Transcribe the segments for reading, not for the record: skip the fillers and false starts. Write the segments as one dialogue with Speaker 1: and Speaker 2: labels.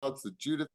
Speaker 1: It's the Judith.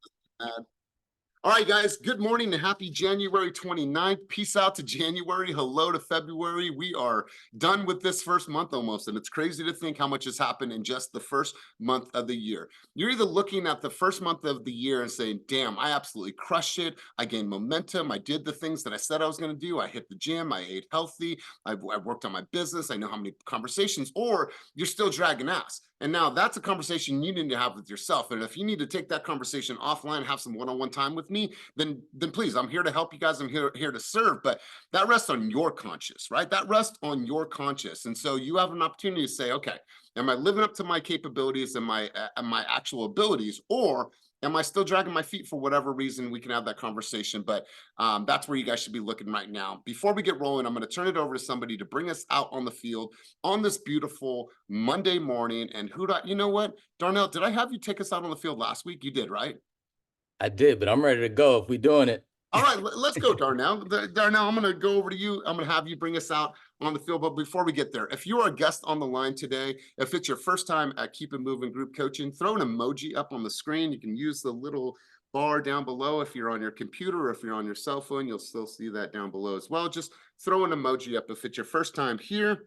Speaker 1: All right, guys, good morning and happy January 29th. Peace out to January. Hello to February. We are done with this first month almost, and it's crazy to think how much has happened in just the first month of the year. You're either looking at the first month of the year and saying, damn, I absolutely crushed it. I gained momentum. I did the things that I said I was going to do. I hit the gym. I ate healthy. I've worked on my business. I know how many conversations, or you're still dragging ass. And now that's a conversation you need to have with yourself. And if you need to take that conversation offline, have some one-on-one time with me, then please, I'm here to help you guys. I'm here to serve. But that rests on your conscious, right? That rests on your conscious. And so you have an opportunity to say, okay, am I living up to my capabilities and my actual abilities, or am I still dragging my feet for whatever reason? We can have that conversation, but that's where you guys should be looking right now. Before we get rolling, I'm going to turn it over to somebody to bring us out on the field on this beautiful Monday morning. And you know what, Darnell, did I have you take us out on the field last week? You did, right?
Speaker 2: I did, but I'm ready to go if we're doing it.
Speaker 1: All right, let's go, Darnell. Darnell, I'm going to go over to you. I'm going to have you bring us out on the field. But before we get there, if you are a guest on the line today, if it's your first time at Keep It Moving Group Coaching, throw an emoji up on the screen. You can use the little bar down below. If you're on your computer or if you're on your cell phone, you'll still see that down below as well. Just throw an emoji up if it's your first time here.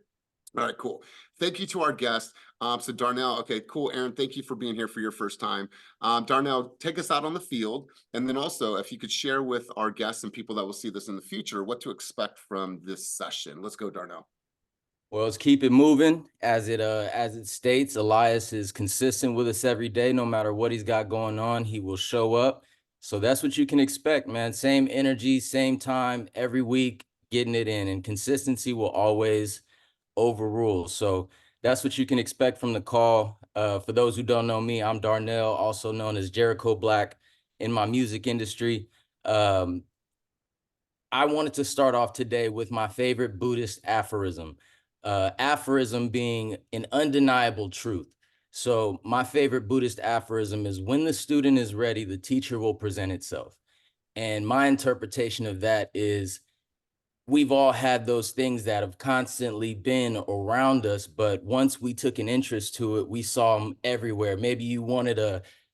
Speaker 1: All right, cool. Thank you to our guest. So Darnell, okay, cool. Aaron, thank you for being here for your first time. Darnell, take us out on the field. And then also, if you could share with our guests and people that will see this in the future, what to expect from this session. Let's go, Darnell.
Speaker 2: Well, let's keep it moving. As it states, Elias is consistent with us every day. No matter what he's got going on, he will show up. So that's what you can expect, man. Same energy, same time every week, getting it in. And consistency will always overrule. So that's what you can expect from the call. For those who don't know me, I'm Darnell, also known as Jericho Black in my music industry. I wanted to start off today with my favorite Buddhist aphorism. Aphorism being an undeniable truth. So my favorite Buddhist aphorism is, when the student is ready, the teacher will present itself. And my interpretation of that is, we've all had those things that have constantly been around us, but once we took an interest to it, we saw them everywhere. Maybe you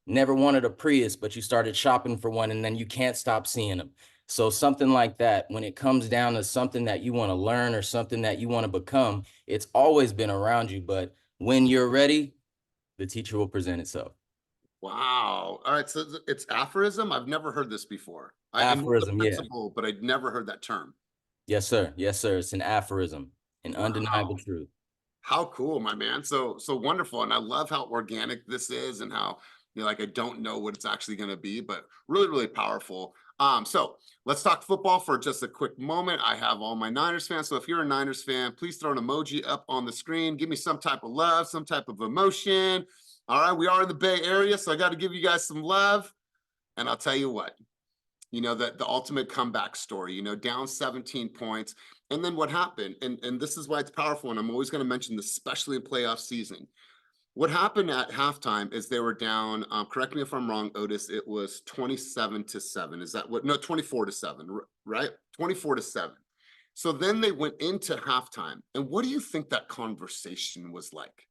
Speaker 2: never wanted a Prius, but you started shopping for one, and then you can't stop seeing them. So something like that, when it comes down to something that you want to learn or something that you want to become, it's always been around you. But when you're ready, the teacher will present itself.
Speaker 1: Wow. All right, so it's aphorism. I've never heard this before. I know the
Speaker 2: Aphorism, yeah.
Speaker 1: principle, but I'd never heard that term.
Speaker 2: Yes, sir. Yes, sir. It's an aphorism, an undeniable
Speaker 1: Wow.
Speaker 2: truth.
Speaker 1: How cool, my man. So wonderful. And I love how organic this is and how like I don't know what it's actually going to be, but really, really powerful. So let's talk football for just a quick moment. I have all my Niners fans. So if you're a Niners fan, please throw an emoji up on the screen. Give me some type of love, some type of emotion. All right, we are in the Bay Area, so I got to give you guys some love. And I'll tell you what, the ultimate comeback story, down 17 points. And then what happened, and this is why it's powerful, and I'm always going to mention this, especially in playoff season. What happened at halftime is they were down, correct me if I'm wrong, Otis, it was 27-7. Is that what? No, 24-7, right? 24-7. So then they went into halftime. And what do you think that conversation was like?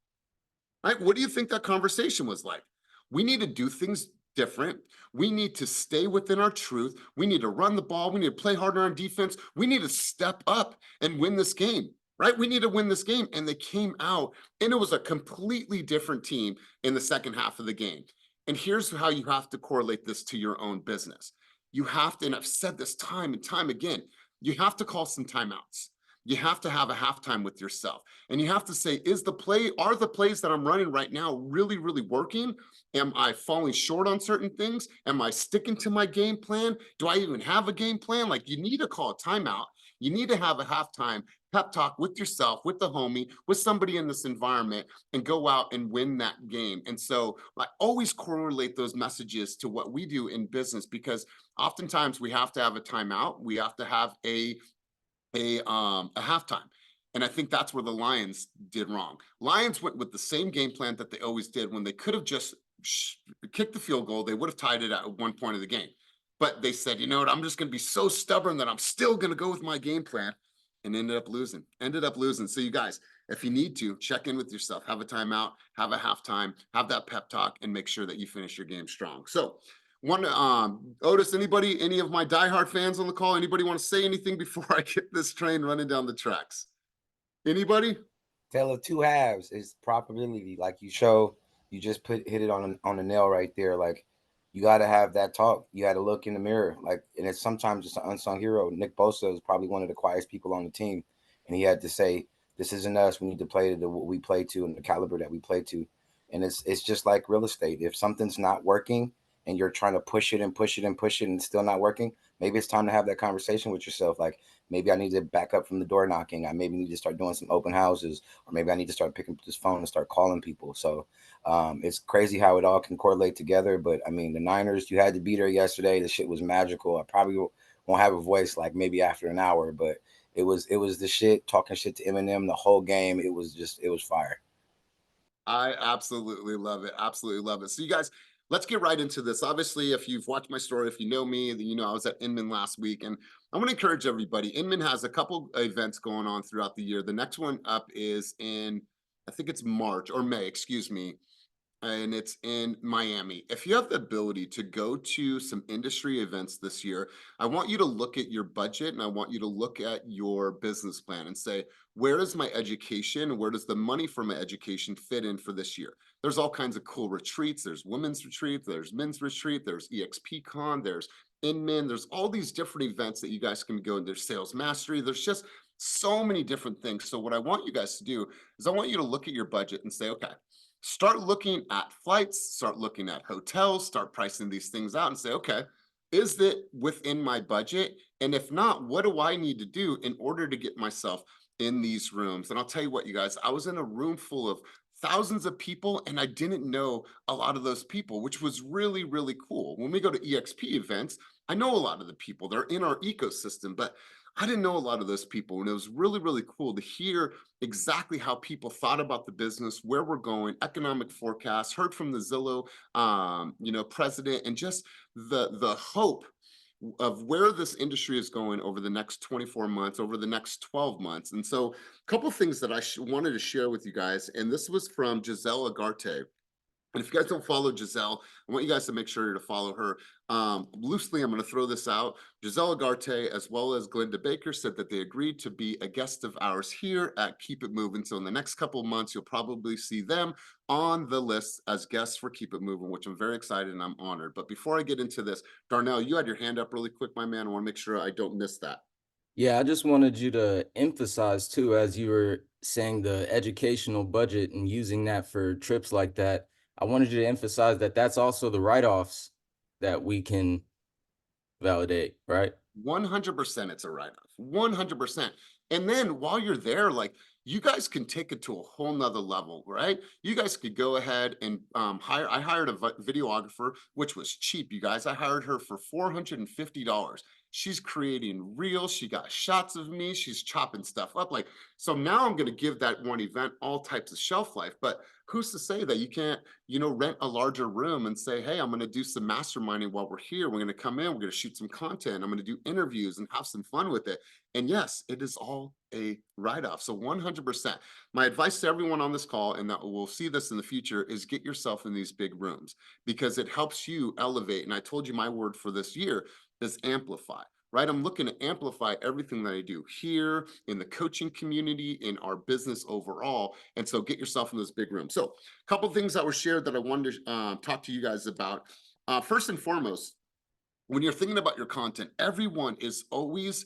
Speaker 1: Right? What do you think that conversation was like? We need to do things different. We need to stay within our truth. We need to run the ball. We need to play harder on defense. We need to step up and win this game, right? We need to win this game. And they came out, and it was a completely different team in the second half of the game. And here's how you have to correlate this to your own business. You have to, and I've said this time and time again, you have to call some timeouts. You have to have a halftime with yourself. And you have to say, are the plays that I'm running right now really, really working? Am I falling short on certain things? Am I sticking to my game plan? Do I even have a game plan? Like, you need to call a timeout. You need to have a halftime pep talk with yourself, with the homie, with somebody in this environment, and go out and win that game. And so I always correlate those messages to what we do in business, because oftentimes we have to have a timeout. We have to have a halftime. And I think that's where the Lions did wrong. Lions went with the same game plan that they always did. When they could have just kicked the field goal, they would have tied it at one point of the game. But they said, you know what, I'm just going to be so stubborn that I'm still going to go with my game plan, and ended up losing. So you guys, If you need to, check in with yourself, have a timeout, have a halftime, have that pep talk, and make sure that you finish your game strong. So, one, Otis, anybody, any of my diehard fans on the call, anybody want to say anything before I get this train running down the tracks? Anybody?
Speaker 3: Tale of two halves is probability. Like you just hit it on the nail right there. Like you got to have that talk. You got to look in the mirror. Like, and it's sometimes just an unsung hero. Nick Bosa is probably one of the quietest people on the team, and he had to say, "This isn't us. We need to play to what we play to and the caliber that we play to." And it's just like real estate. If something's not working and you're trying to push it and push it and push it and it's still not working, maybe it's time to have that conversation with yourself. Like maybe I need to back up from the door knocking. I maybe need to start doing some open houses, or maybe I need to start picking up this phone and start calling people. So it's crazy how it all can correlate together. But I mean, the Niners, you had to be there yesterday. The shit was magical. I probably won't have a voice like maybe after an hour, but it was the shit, talking shit to Eminem the whole game. It was fire.
Speaker 1: I absolutely love it. Absolutely love it. So, you guys, let's get right into this. Obviously, if you've watched my story, if you know me, then you know I was at Inman last week, and I want to encourage everybody. Inman has a couple events going on throughout the year. The next one up is in, I think it's March or May, excuse me, and it's in Miami. If you have the ability to go to some industry events this year, I want you to look at your budget and I want you to look at your business plan and say, where is my education? Where does the money for my education fit in for this year? There's all kinds of cool retreats. There's women's retreat, there's men's retreat, there's EXP there's Inman, there's all these different events that you guys can go and there's sales mastery. There's just so many different things. So what I want you guys to do is I want you to look at your budget and say, okay, start looking at flights, start looking at hotels, start pricing these things out and say, okay, is it within my budget? And if not, what do I need to do in order to get myself in these rooms? And I'll tell you what, you guys, I was in a room full of thousands of people and I didn't know a lot of those people, which was really, really cool. When we go to EXP events, I know a lot of the people, they're in our ecosystem, but I didn't know a lot of those people. And it was really, really cool to hear exactly how people thought about the business, where we're going, economic forecasts, heard from the Zillow, president, and just the hope of where this industry is going over the next 24 months, over the next 12 months. And so a couple things that I wanted to share with you guys, and this was from Giselle Agarte. And if you guys don't follow Giselle, I want you guys to make sure to follow her. Loosely, I'm going to throw this out. Giselle Agarte, as well as Glenda Baker, said that they agreed to be a guest of ours here at Keep It Moving. So in the next couple of months, you'll probably see them on the list as guests for Keep It Moving, which I'm very excited and I'm honored. But before I get into this, Darnell, you had your hand up really quick, my man. I want to make sure I don't miss that.
Speaker 2: Yeah, I just wanted you to emphasize too, as you were saying the educational budget and using that for trips like that. I wanted you to emphasize that that's also the write-offs that we can validate, right?
Speaker 1: 100% it's a write-off. 100%. And then while you're there, like you guys can take it to a whole nother level, right? You guys could go ahead and I hired a videographer, which was cheap, you guys. I hired her for $450. She's creating reels. She got shots of me. She's chopping stuff up. Like, so now I'm going to give that one event all types of shelf life. But who's to say that you can't, rent a larger room and say, hey, I'm going to do some masterminding while we're here. We're going to come in, we're going to shoot some content. I'm going to do interviews and have some fun with it. And yes, it is all a write-off. So 100%. My advice to everyone on this call, and that we'll see this in the future, is get yourself in these big rooms because it helps you elevate. And I told you my word for this year is amplify. Right? I'm looking to amplify everything that I do here in the coaching community, in our business overall. And so get yourself in those big rooms. So a couple of things that were shared that I wanted to talk to you guys about. First and foremost, when you're thinking about your content, everyone is always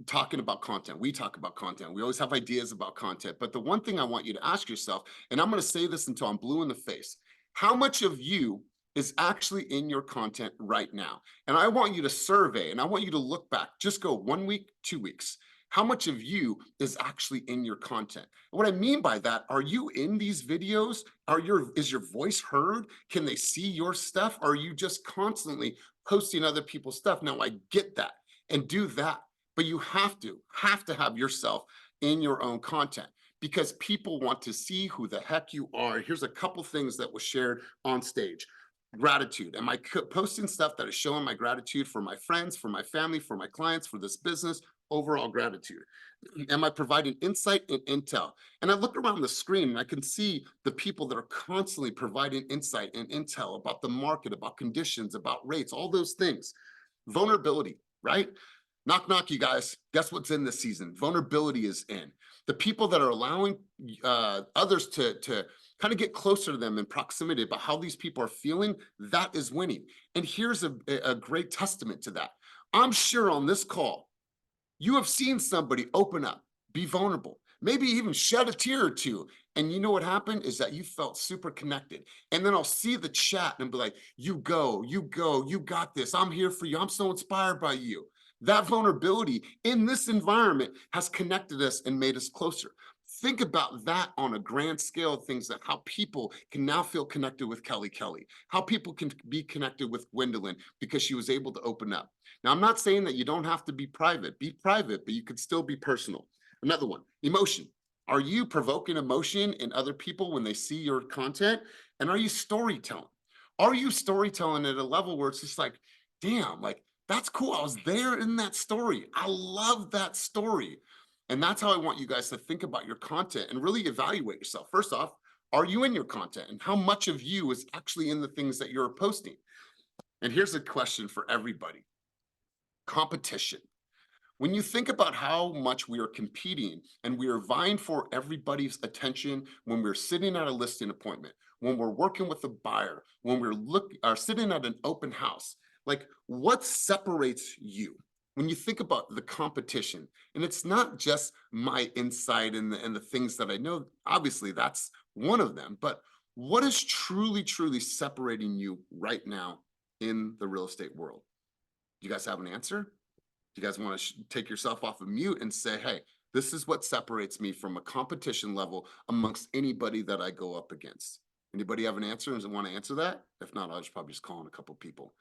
Speaker 1: talking about content. We talk about content. We always have ideas about content. But the one thing I want you to ask yourself, and I'm going to say this until I'm blue in the face, how much of you is actually in your content right now? And I want you to survey and I want you to look back, just go 1 week, 2 weeks. How much of you is actually in your content? And what I mean by that, are you in these videos? Is your voice heard? Can they see your stuff? Or are you just constantly posting other people's stuff? Now I get that and do that, but you have to have yourself in your own content because people want to see who the heck you are. Here's a couple things that was shared on stage. Gratitude. Am I posting stuff that is showing my gratitude for my friends, for my family, for my clients, for this business? overall gratitude? Am I providing insight and intel? And I look around the screen and I can see the people that are constantly providing insight and intel about the market, about conditions, about rates, all those things. Vulnerability, right? Knock, knock, you guys. Guess what's in this season? Vulnerability is in. The people that are allowing others to kind of get closer to them in proximity about how these people are feeling, that is winning. And here's a great testament to that. I'm sure on this call, you have seen somebody open up, be vulnerable, maybe even shed a tear or two. And you know what happened is that you felt super connected. And then I'll see the chat and be like, you go, you got this. I'm here for you. I'm so inspired by you. That vulnerability in this environment has connected us and made us closer. Think about that on a grand scale of things, that how people can now feel connected with Kelly, how people can be connected with Gwendolyn because she was able to open up. Now, I'm not saying that you don't have to be private, but you could still be personal. Another one, emotion. Are you provoking emotion in other people when they see your content? And are you storytelling? Are you storytelling at a level where it's just like, damn, like, that's cool. I was there in that story. I love that story. And that's how I want you guys to think about your content and really evaluate yourself. First off, are you in your content, and how much of you is actually in the things that you're posting? And here's a question for everybody. Competition. When you think about how much we are competing and we are vying for everybody's attention, when we're sitting at a listing appointment, when we're working with a buyer, when we're sitting at an open house, like, what separates you? When you think about the competition, and it's not just my insight and the things that I know, obviously that's one of them, but what is truly, truly separating you right now in the real estate world? Do you guys have an answer? Do you guys want to take yourself off of mute and say, hey, this is what separates me from a competition level amongst anybody that I go up against? Anybody have an answer and want to answer that? If not, I'll just probably just call in a couple people.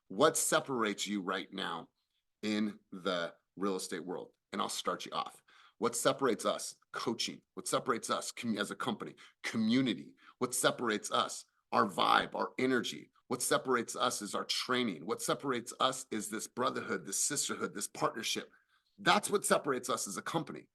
Speaker 1: What separates you right now in the real estate world? And I'll start you off. What separates us? Coaching. What separates us as a company? Community. What separates us? Our vibe, our energy. What separates us is our training. What separates us is this brotherhood, this sisterhood, this partnership. That's what separates us as a company.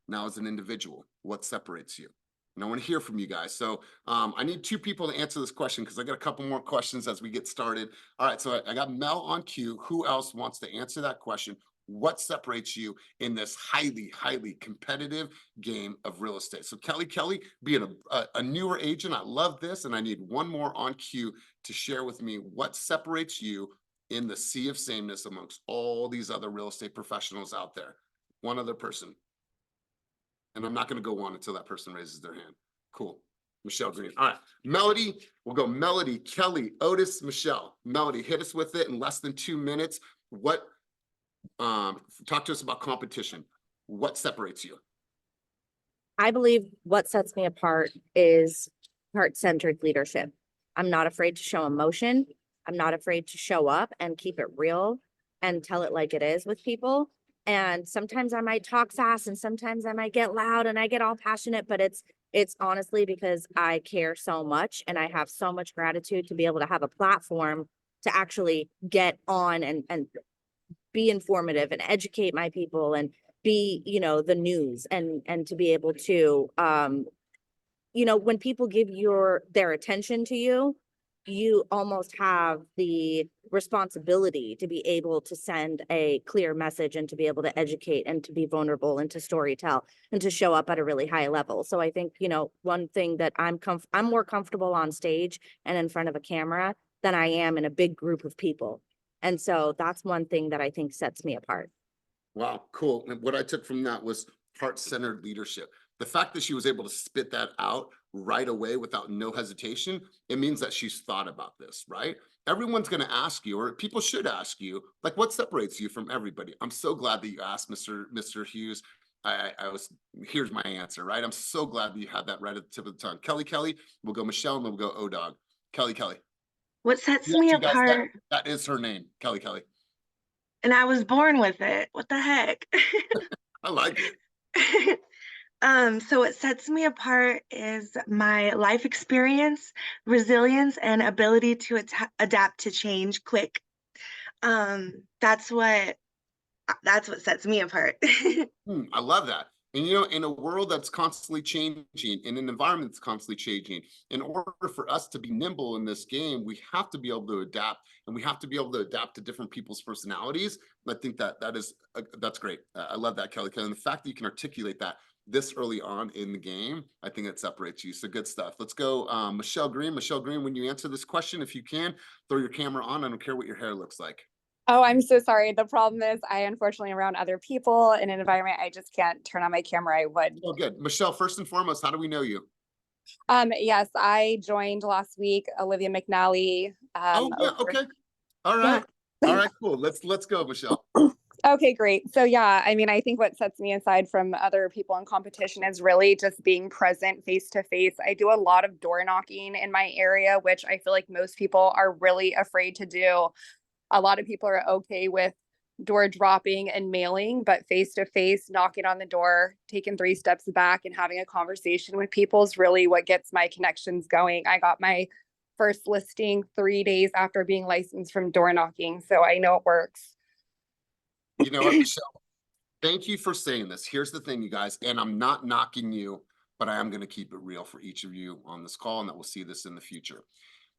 Speaker 1: Now, as an individual, what separates you? And I want to hear from you guys. So I need two people to answer this question because I got a couple more questions as we get started. All right, so I got Mel on cue. Who else wants to answer that question? What separates you in this highly, highly competitive game of real estate? So Kelly, being a newer agent, I love this, and I need one more on cue to share with me what separates you in the sea of sameness amongst all these other real estate professionals out there. One other person. And I'm not going to go on until that person raises their hand. Cool. Michelle Green. All right. Melody, we'll go Melody, Kelly, Otis, Michelle. Melody, hit us with it in less than 2 minutes. What, talk to us about competition. What separates you?
Speaker 4: I believe what sets me apart is heart-centered leadership. I'm not afraid to show emotion. I'm not afraid to show up and keep it real and tell it like it is with people. And sometimes I might talk fast and sometimes I might get loud and I get all passionate, but it's honestly because I care so much and I have so much gratitude to be able to have a platform to actually get on and be informative and educate my people and be, the news and to be able to, when people give their attention to you, you almost have the responsibility to be able to send a clear message and to be able to educate and to be vulnerable and to storytell and to show up at a really high level. So I think, one thing that I'm more comfortable on stage and in front of a camera than I am in a big group of people. And so that's one thing that I think sets me apart.
Speaker 1: Wow, cool. And what I took from that was heart-centered leadership. The fact that she was able to spit that out right away without no hesitation, it means that she's thought about this, right? Everyone's going to ask you, or people should ask you, like, what separates you from everybody? I'm so glad that you asked, Mr. Hughes. Here's my answer, right? I'm so glad that you had that right at the tip of the tongue. Kelly, we'll go Michelle, and then we'll go O-Dog. Kelly.
Speaker 5: What sets
Speaker 1: Yes,
Speaker 5: me
Speaker 1: you guys,
Speaker 5: apart,
Speaker 1: that is her name, Kelly.
Speaker 5: and I was born with it. What the heck?
Speaker 1: I like it.
Speaker 5: So what sets me apart is my life experience, resilience, and ability to adapt to change quick. That's what that's what sets me apart.
Speaker 1: I love that. And you know, in a world that's constantly changing, in an environment that's constantly changing, in order for us to be nimble in this game, we have to be able to adapt, and we have to be able to adapt to different people's personalities. I think that's great. I love that, Kelly. And the fact that you can articulate that this early on in the game, I think it separates you. So good stuff. Let's go, Michelle Green. Michelle Green, when you answer this question, if you can, throw your camera on. I don't care what your hair looks like.
Speaker 6: Oh, I'm so sorry. The problem is I unfortunately around other people in an environment I just can't turn on my camera. I would.
Speaker 1: Oh, good. Michelle, first and foremost, how do we know you?
Speaker 6: Yes, I joined last week, Olivia McNally.
Speaker 1: Oh, yeah. Okay. All right. All right, cool. Let's go, Michelle.
Speaker 6: Okay, great. So yeah, I mean, I think what sets me aside from other people in competition is really just being present face to face. I do a lot of door knocking in my area, which I feel like most people are really afraid to do. A lot of people are okay with door dropping and mailing, but face to face, knocking on the door, taking 3 steps back and having a conversation with people is really what gets my connections going. I got my first listing 3 days after being licensed from door knocking, so I know it works.
Speaker 1: You know what, Michelle? Thank you for saying this. Here's the thing, you guys, and I'm not knocking you, but I am going to keep it real for each of you on this call, and that we'll see this in the future.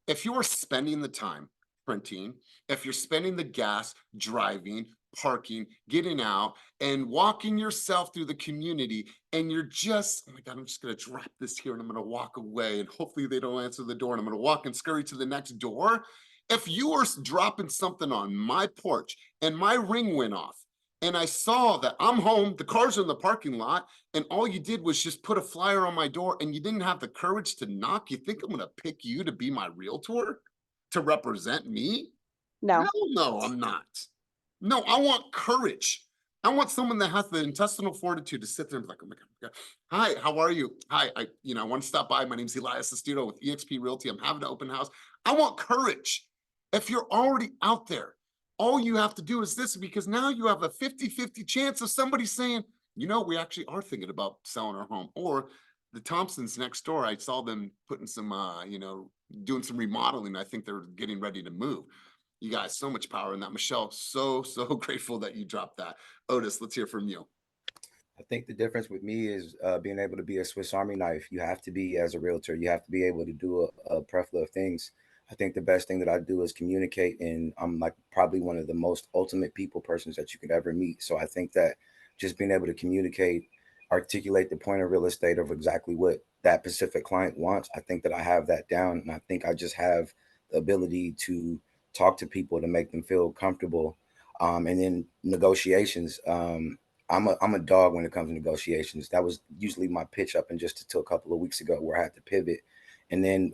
Speaker 1: If you are spending the time printing, if you're spending the gas driving, parking, getting out, and walking yourself through the community, and you're just, oh my God, I'm just going to drop this here and I'm going to walk away, and hopefully they don't answer the door, and I'm going to walk and scurry to the next door. If you are dropping something on my porch and my ring went off, and I saw that I'm home, the cars are in the parking lot, and all you did was just put a flyer on my door and you didn't have the courage to knock, you think I'm going to pick you to be my realtor? To represent me?
Speaker 6: No.
Speaker 1: Hell no, I'm not. No, I want courage. I want someone that has the intestinal fortitude to sit there and be like, oh my God. Hi, how are you? Hi, I want to stop by. My name's Elias Astuto with eXp Realty. I'm having an open house. I want courage. If you're already out there, all you have to do is this, because now you have a 50-50 chance of somebody saying, you know, we actually are thinking about selling our home. Or the Thompsons next door, I saw them putting some, doing some remodeling. I think they're getting ready to move. You guys, so much power in that. Michelle, so grateful that you dropped that. Otis, let's hear from you.
Speaker 3: I think the difference with me is being able to be a Swiss Army knife. You have to be, as a realtor, you have to be able to do a plethora of things. I think the best thing that I do is communicate, and I'm like probably one of the most ultimate people persons that you could ever meet. So I think that just being able to communicate, articulate the point of real estate of exactly what that specific client wants, I think that I have that down. And I think I just have the ability to talk to people to make them feel comfortable. And then negotiations. I'm a dog when it comes to negotiations. That was usually my pitch up and just until a couple of weeks ago where I had to pivot. And then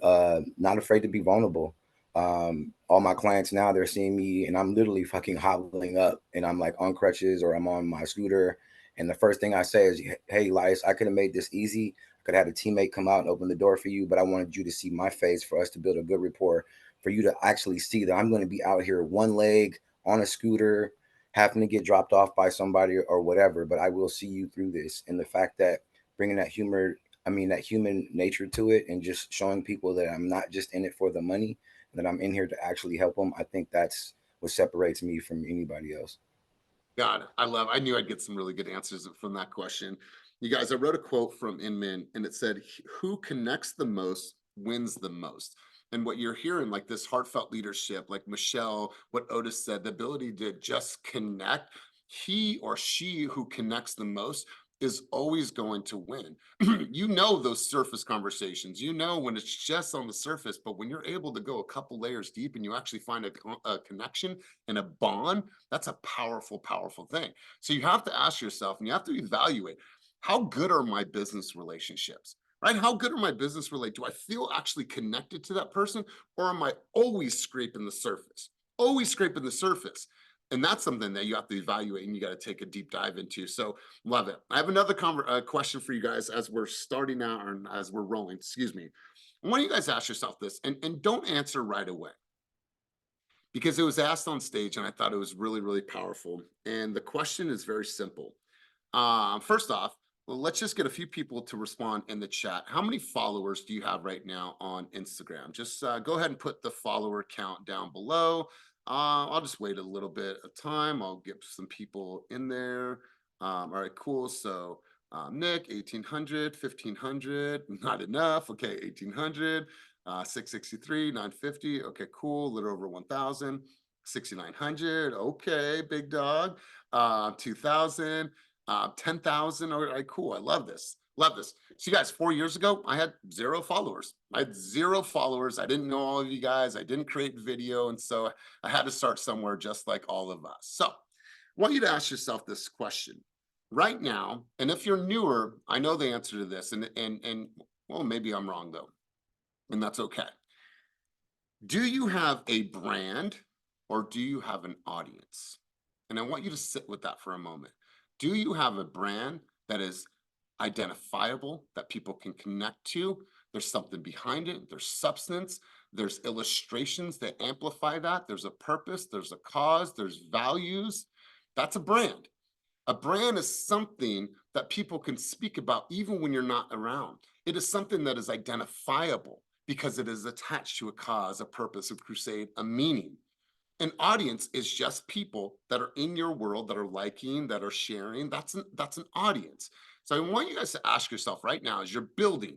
Speaker 3: not afraid to be vulnerable. All my clients now, they're seeing me and I'm literally fucking hobbling up and I'm like on crutches or I'm on my scooter. And the first thing I say is, hey, Elias, I could have made this easy. I could have had a teammate come out and open the door for you, but I wanted you to see my face for us to build a good rapport, for you to actually see that I'm going to be out here one leg on a scooter, having to get dropped off by somebody or whatever, but I will see you through this. And the fact that bringing that humor, that human nature to it and just showing people that I'm not just in it for the money, that I'm in here to actually help them. I think that's what separates me from anybody else.
Speaker 1: God, I knew I'd get some really good answers from that question. You guys, I wrote a quote from Inman and it said, who connects the most wins the most. And what you're hearing, like this heartfelt leadership, like Michelle, what Otis said, the ability to just connect, he or she who connects the most is always going to win. You know, those surface conversations, you know, when it's just on the surface, but when you're able to go a couple layers deep and you actually find a connection and a bond, that's a powerful, powerful thing. So you have to ask yourself and you have to evaluate, how good are my business relationships? Right? How good are my business relationships? Do I feel actually connected to that person, or am I always scraping the surface? Always scraping the surface. And that's something that you have to evaluate and you got to take a deep dive into. So love it. I have another question for you guys as we're starting out, or as we're rolling, excuse me. I want you guys to ask yourself this, and don't answer right away, because it was asked on stage and I thought it was really, really powerful. And the question is very simple. First off, well, let's just get a few people to respond in the chat. How many followers do you have right now on Instagram? Just go ahead and put the follower count down below. I'll just wait a little bit of time. I'll get some people in there. All right, cool. So Nick, 1800, 1500, not enough. Okay, 1800, 663, 950. Okay, cool. A little over 1000, 6900. Okay, big dog. 2000, 10,000. All right, cool. I love this. Love this. So you guys, 4 years ago, I had 0 followers. I had 0 followers. I didn't know all of you guys. I didn't create video. And so I had to start somewhere just like all of us. So I want you to ask yourself this question right now. And if you're newer, I know the answer to this. And well, maybe I'm wrong though. And that's okay. Do you have a brand or do you have an audience? And I want you to sit with that for a moment. Do you have a brand that is identifiable, that people can connect to? There's something behind it. There's substance. There's illustrations that amplify that. There's a purpose. There's a cause. There's values. That's a brand. A brand is something that people can speak about even when you're not around. It is something that is identifiable because it is attached to a cause, a purpose, a crusade, a meaning. An audience is just people that are in your world, that are liking, that are sharing. That's an audience. So I want you guys to ask yourself right now as you're building,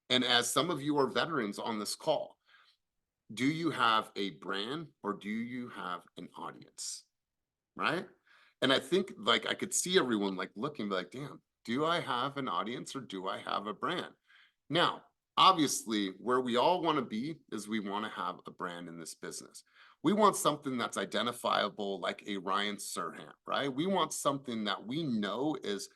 Speaker 1: and as some of you are veterans on this call, do you have a brand or do you have an audience? Right? And I think like I could see everyone like looking like, damn, do I have an audience or do I have a brand? Now, obviously, where we all want to be is we want to have a brand in this business. We want something that's identifiable, like a Ryan Serhant, right? We want something that we know is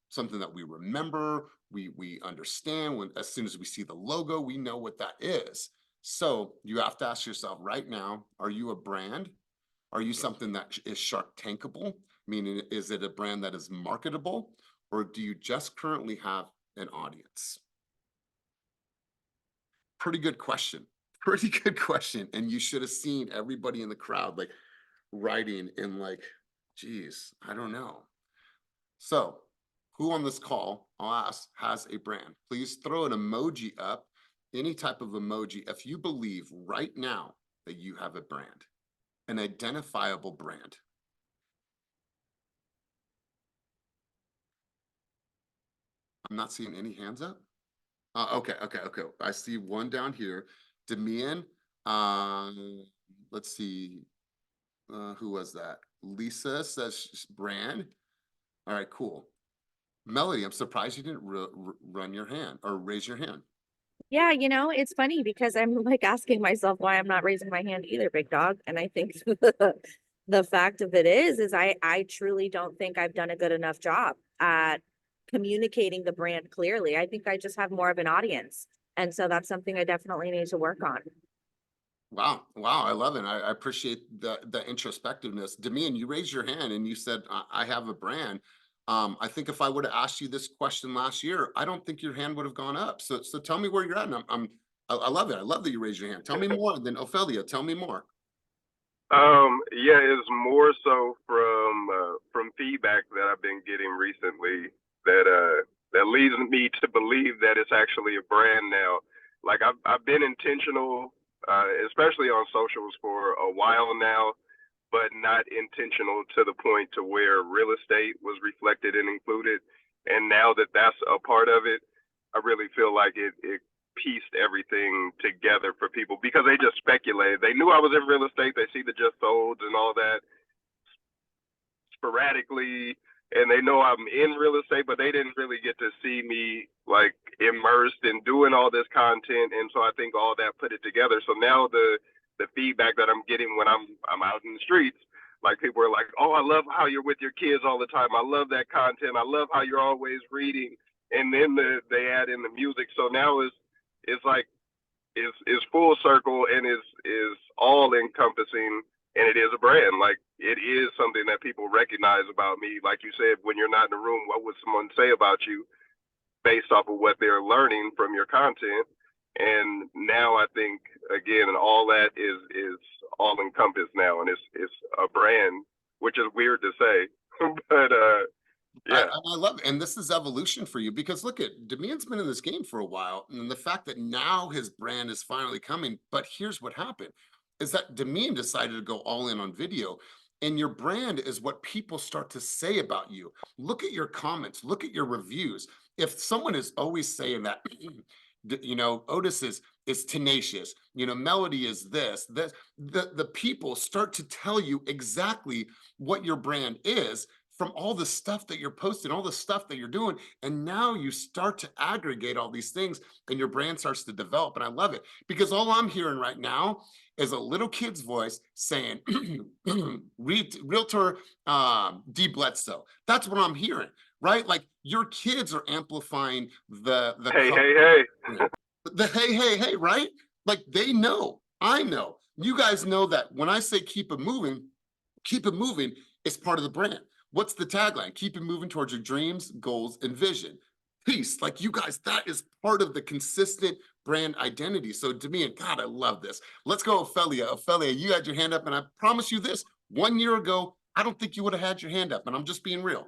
Speaker 1: something that we remember, we understand. When as soon as we see the logo, we know what that is. So you have to ask yourself right now: are you a brand? Are you something that is Shark Tankable? Meaning, is it a brand that is marketable, or do you just currently have an audience? Pretty good question. Pretty good question. And you should have seen everybody in the crowd like writing in like, geez, I don't know. So who on this call, I'll ask, has a brand? Please throw an emoji up, any type of emoji, if you believe right now that you have a brand, an identifiable brand. I'm not seeing any hands up. Okay. I see one down here. Demian, let's see. Who was that? Lisa says brand. All right, cool. Melody, I'm surprised you didn't run your hand or raise your hand.
Speaker 4: Yeah, it's funny because I'm like asking myself why I'm not raising my hand either, big dog. And I think the fact of it is I truly don't think I've done a good enough job at communicating the brand clearly. I think I just have more of an audience. And so that's something I definitely need to work on.
Speaker 1: Wow, I love it. I appreciate the introspectiveness. Demian, you raised your hand and you said, I have a brand. I think if I would have asked you this question last year, I don't think your hand would have gone up. So tell me where you're at. And I love it. I love that you raised your hand. Tell me more. And then Ophelia, tell me more.
Speaker 7: Yeah, it's more so from feedback that I've been getting recently that leads me to believe that it's actually a brand now. Like I've been intentional, especially on socials for a while now, but not intentional to the point to where real estate was reflected and included. And now that that's a part of it, I really feel like it pieced everything together for people because they just speculated. They knew I was in real estate. They see the just sold and all that sporadically, and they know I'm in real estate, but they didn't really get to see me like immersed in doing all this content. And so I think all that put it together. So now the feedback that I'm getting when I'm out in the streets, like people are like, oh, I love how you're with your kids all the time. I love that content. I love how you're always reading. And then they add in the music. So now it's like is full circle and is all encompassing, and it is a brand. Like it is something that people recognize about me. Like you said, when you're not in the room, what would someone say about you based off of what they're learning from your content? And now I think again, and all that is all encompassed now, and it's a brand, which is weird to say, but yeah.
Speaker 1: I love it. And this is evolution for you because look at Demian's been in this game for a while. And the fact that now his brand is finally coming, but here's what happened. is that Demian decided to go all in on video. And your brand is what people start to say about you. Look at your comments, look at your reviews. If someone is always saying that, you know, Otis is tenacious, you know, Melody is this, the people start to tell you exactly what your brand is from all the stuff that you're posting, all the stuff that you're doing. And now you start to aggregate all these things and your brand starts to develop. And I love it because all I'm hearing right now is a little kid's voice saying, Realtor D. Bledsoe. That's what I'm hearing, right? Like your kids are amplifying the
Speaker 7: Hey.
Speaker 1: the hey, right? Like they know, I know, you guys know that when I say keep it moving is part of the brand. What's the tagline? Keep it moving towards your dreams, goals, and vision. Peace. Like you guys, that is part of the consistent brand identity. So to me, and God, I love this. Let's go, Ophelia. Ophelia, you had your hand up, and I promise you this, 1 year ago, I don't think you would have had your hand up, and I'm just being real.